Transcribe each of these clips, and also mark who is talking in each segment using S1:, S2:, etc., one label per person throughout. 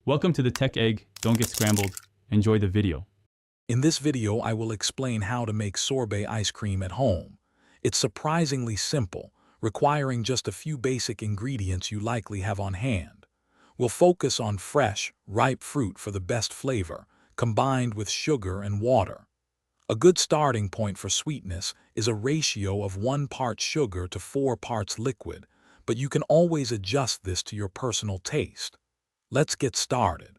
S1: Welcome to the Tech Egg. Don't get scrambled. Enjoy the video.
S2: In this video, I will explain how to make sorbet ice cream at home. It's surprisingly simple, requiring just a few basic ingredients you likely have on hand. We'll focus on fresh, ripe fruit for the best flavor, combined with sugar and water. A good starting point for sweetness is a ratio of 1 part sugar to 4 parts liquid, but you can always adjust this to your personal taste. Let's get started.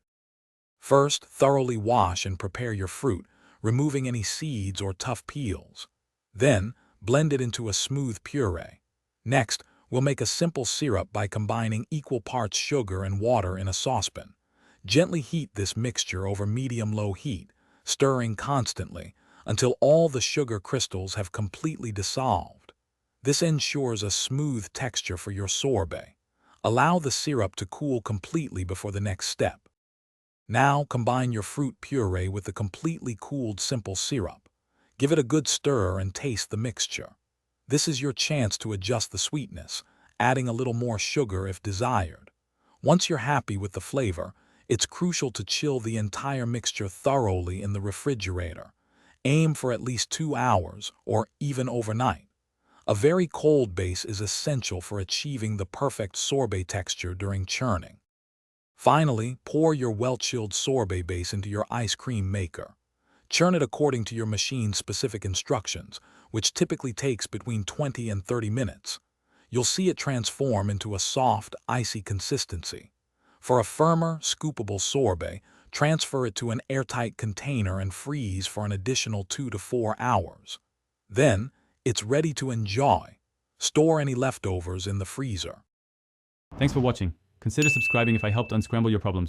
S2: First, thoroughly wash and prepare your fruit, removing any seeds or tough peels. Then, blend it into a smooth puree. Next, we'll make a simple syrup by combining equal parts sugar and water in a saucepan. Gently heat this mixture over medium-low heat, stirring constantly until all the sugar crystals have completely dissolved. This ensures a smooth texture for your sorbet. Allow the syrup to cool completely before the next step. Now combine your fruit puree with the completely cooled simple syrup. Give it a good stir and taste the mixture. This is your chance to adjust the sweetness, adding a little more sugar if desired. Once you're happy with the flavor, it's crucial to chill the entire mixture thoroughly in the refrigerator. Aim for at least 2 hours or even overnight. A very cold base is essential for achieving the perfect sorbet texture during churning. Finally, pour your well-chilled sorbet base into your ice cream maker. Churn it according to your machine's specific instructions, which typically takes between 20 and 30 minutes. You'll see it transform into a soft, icy consistency. For a firmer, scoopable sorbet, transfer it to an airtight container and freeze for an additional 2 to 4 hours. Then, it's ready to enjoy. Store any leftovers in the freezer.
S1: Thanks for watching. Consider subscribing if I helped unscramble your problems.